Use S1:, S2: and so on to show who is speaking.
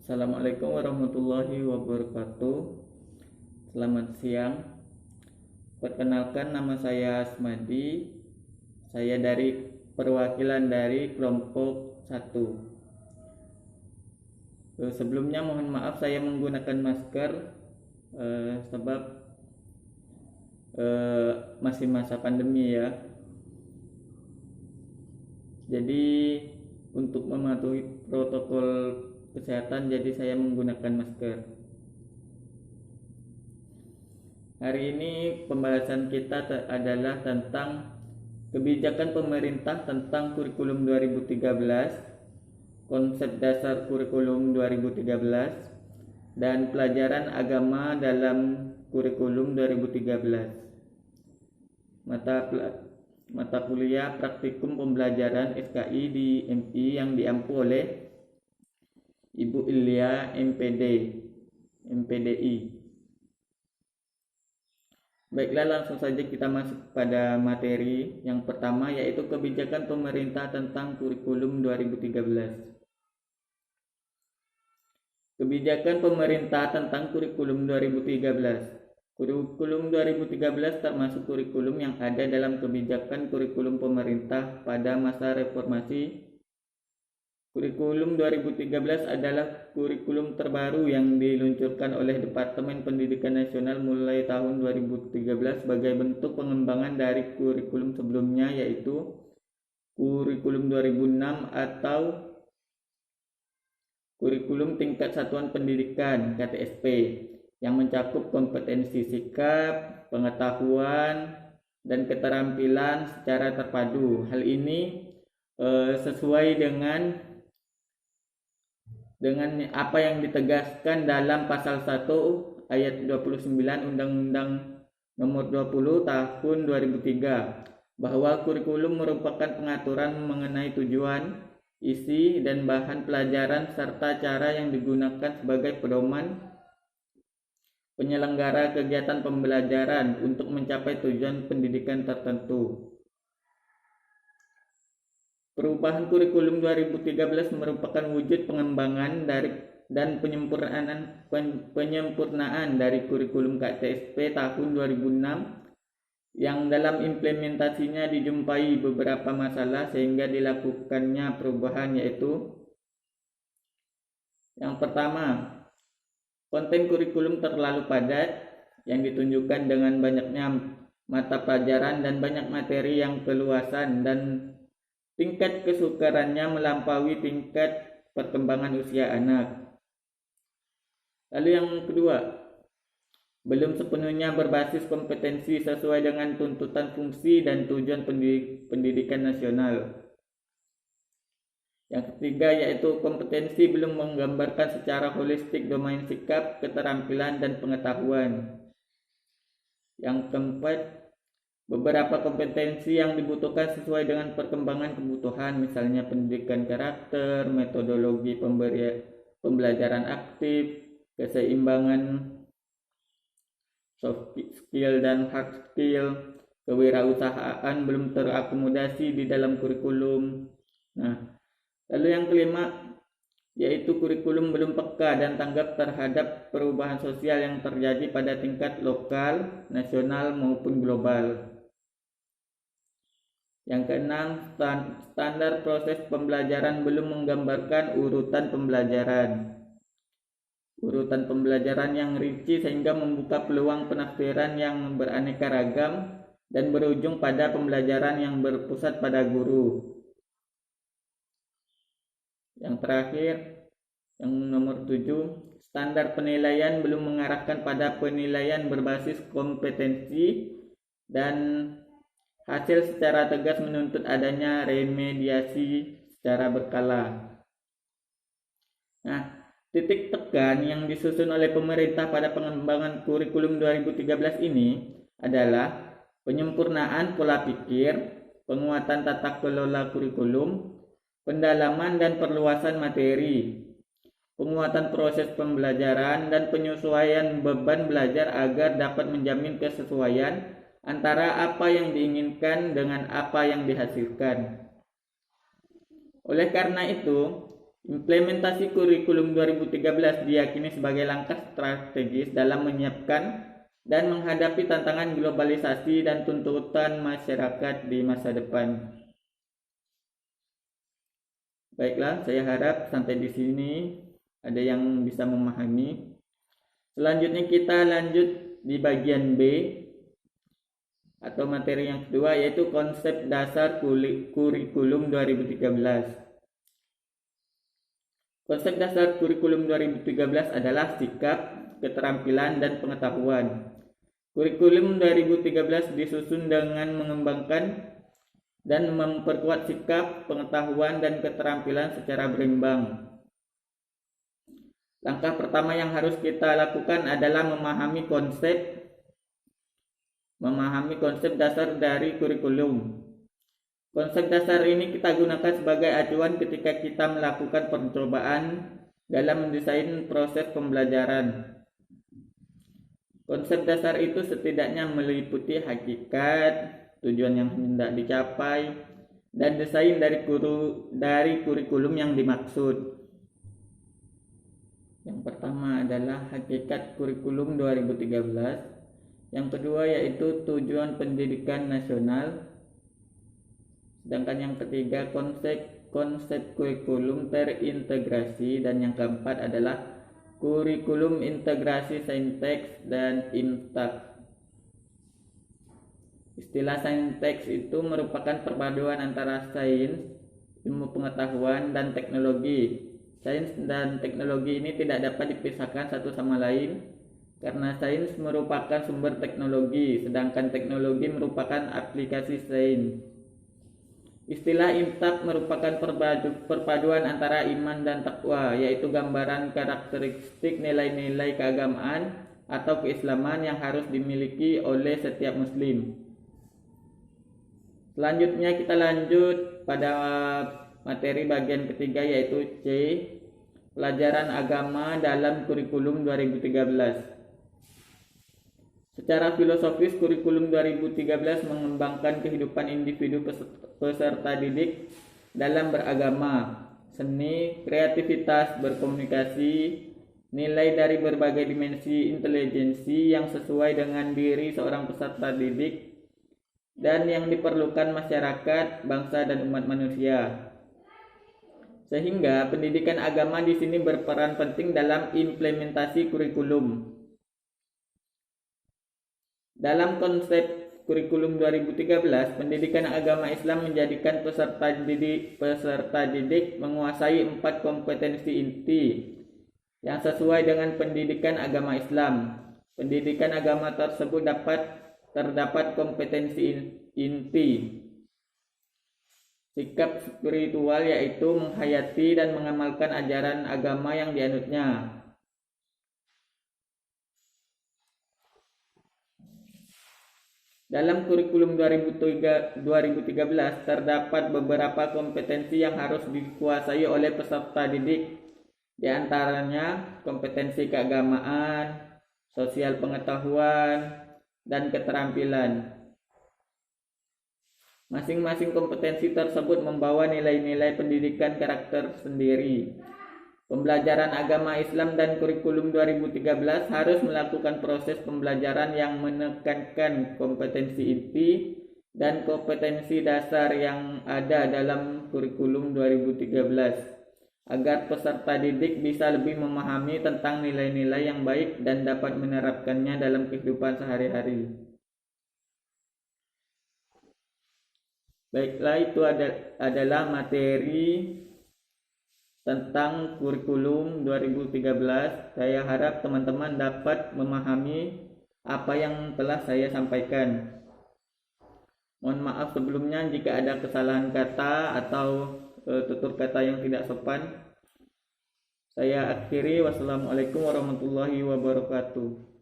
S1: Assalamualaikum warahmatullahi wabarakatuh. Selamat siang. Perkenalkan, nama saya Asmadi. Saya dari perwakilan dari kelompok 1. Sebelumnya mohon maaf saya menggunakan masker sebab masih masa pandemi ya. Jadi untuk mematuhi protokol kesehatan, jadi saya menggunakan masker. Hari ini pembahasan kita adalah tentang kebijakan pemerintah tentang kurikulum 2013, konsep dasar kurikulum 2013, dan pelajaran agama dalam kurikulum 2013. Mata kuliah praktikum pembelajaran SKI di MI yang diampu oleh Ibu Ilya MPDI. Baiklah, langsung saja kita masuk pada materi yang pertama, yaitu kebijakan pemerintah tentang kurikulum 2013. Kebijakan pemerintah tentang kurikulum 2013. Kurikulum 2013 termasuk kurikulum yang ada dalam kebijakan kurikulum pemerintah pada masa reformasi. Kurikulum 2013 adalah kurikulum terbaru yang diluncurkan oleh Departemen Pendidikan Nasional mulai tahun 2013 sebagai bentuk pengembangan dari kurikulum sebelumnya, yaitu kurikulum 2006 atau kurikulum tingkat satuan pendidikan KTSP yang mencakup kompetensi sikap, pengetahuan, dan keterampilan secara terpadu. Hal ini sesuai dengan apa yang ditegaskan dalam pasal 1 ayat 29 Undang-Undang Nomor 20 Tahun 2003 bahwa kurikulum merupakan pengaturan mengenai tujuan, isi, dan bahan pelajaran serta cara yang digunakan sebagai pedoman penyelenggara kegiatan pembelajaran untuk mencapai tujuan pendidikan tertentu. Perubahan kurikulum 2013 merupakan wujud pengembangan dan penyempurnaan dari kurikulum KTSP tahun 2006 yang dalam implementasinya dijumpai beberapa masalah sehingga dilakukannya perubahan, yaitu yang pertama, konten kurikulum terlalu padat yang ditunjukkan dengan banyaknya mata pelajaran dan banyak materi yang keluasan, dan tingkat kesukarannya melampaui tingkat perkembangan usia anak. Lalu yang kedua, belum sepenuhnya berbasis kompetensi sesuai dengan tuntutan fungsi dan tujuan pendidikan nasional. Yang ketiga, yaitu kompetensi belum menggambarkan secara holistik domain sikap, keterampilan, dan pengetahuan. Yang keempat, beberapa kompetensi yang dibutuhkan sesuai dengan perkembangan kebutuhan, misalnya pendidikan karakter, metodologi pembelajaran aktif, keseimbangan soft skill dan hard skill, kewirausahaan belum terakomodasi di dalam kurikulum. Lalu yang kelima, yaitu kurikulum belum peka dan tanggap terhadap perubahan sosial yang terjadi pada tingkat lokal, nasional, maupun global. Yang keenam, standar proses pembelajaran belum menggambarkan urutan pembelajaran. Urutan pembelajaran yang rinci sehingga membuka peluang penafsiran yang beraneka ragam dan berujung pada pembelajaran yang berpusat pada guru. Yang terakhir, yang nomor 7, standar penilaian belum mengarahkan pada penilaian berbasis kompetensi dan hasil secara tegas menuntut adanya remediasi secara berkala. Titik tekan yang disusun oleh pemerintah pada pengembangan kurikulum 2013 ini adalah penyempurnaan pola pikir, penguatan tata kelola kurikulum, pendalaman dan perluasan materi, penguatan proses pembelajaran, dan penyesuaian beban belajar agar dapat menjamin kesesuaian antara apa yang diinginkan dengan apa yang dihasilkan. Oleh karena itu, Implementasi kurikulum 2013 diyakini sebagai langkah strategis dalam menyiapkan dan menghadapi tantangan globalisasi dan tuntutan masyarakat di masa depan. Baiklah, saya harap sampai di sini ada yang bisa memahami. Selanjutnya kita lanjut di bagian B atau materi yang kedua, yaitu konsep dasar kurikulum 2013. Konsep dasar kurikulum 2013 adalah sikap, keterampilan, dan pengetahuan. Kurikulum 2013 disusun dengan mengembangkan dan memperkuat sikap, pengetahuan, dan keterampilan secara berimbang. Langkah pertama yang harus kita lakukan adalah memahami konsep dasar dari kurikulum. Konsep dasar ini kita gunakan sebagai acuan ketika kita melakukan percobaan dalam mendesain proses pembelajaran. Konsep dasar itu setidaknya meliputi hakikat, tujuan yang hendak dicapai, dan desain dari kurikulum yang dimaksud. Yang pertama adalah hakikat kurikulum 2013. Yang kedua yaitu tujuan pendidikan nasional. Sedangkan yang ketiga konsep kurikulum terintegrasi, dan yang keempat adalah kurikulum integrasi saintek dan IMTAK. Istilah saintek itu merupakan perpaduan antara sains, ilmu pengetahuan, dan teknologi. Sains dan teknologi ini tidak dapat dipisahkan satu sama lain karena sains merupakan sumber teknologi, sedangkan teknologi merupakan aplikasi sains. Istilah IMTAK merupakan perpaduan antara iman dan takwa, yaitu gambaran karakteristik nilai-nilai keagamaan atau keislaman yang harus dimiliki oleh setiap muslim. Selanjutnya kita lanjut pada materi bagian ketiga, yaitu C, pelajaran agama dalam kurikulum 2013. Secara filosofis, kurikulum 2013 mengembangkan kehidupan individu peserta didik dalam beragama, seni, kreativitas, berkomunikasi, nilai dari berbagai dimensi intelijensi yang sesuai dengan diri seorang peserta didik dan yang diperlukan masyarakat, bangsa, dan umat manusia. Sehingga pendidikan agama di sini berperan penting dalam implementasi kurikulum. Dalam konsep kurikulum 2013, pendidikan agama Islam menjadikan peserta didik menguasai 4 kompetensi inti yang sesuai dengan pendidikan agama Islam. Pendidikan agama tersebut terdapat kompetensi inti. Sikap spiritual, yaitu menghayati dan mengamalkan ajaran agama yang dianutnya. Dalam kurikulum 2013 terdapat beberapa kompetensi yang harus dikuasai oleh peserta didik, di antaranya kompetensi keagamaan, sosial pengetahuan, dan keterampilan. Masing-masing kompetensi tersebut membawa nilai-nilai pendidikan karakter sendiri. Pembelajaran agama Islam dan kurikulum 2013 harus melakukan proses pembelajaran yang menekankan kompetensi inti dan kompetensi dasar yang ada dalam kurikulum 2013 agar peserta didik bisa lebih memahami tentang nilai-nilai yang baik dan dapat menerapkannya dalam kehidupan sehari-hari. Baiklah, itu adalah materi tentang kurikulum 2013. Saya harap teman-teman dapat memahami apa yang telah saya sampaikan. Mohon maaf sebelumnya jika ada kesalahan kata atau tutur kata yang tidak sopan. Saya akhiri. Wassalamualaikum warahmatullahi wabarakatuh.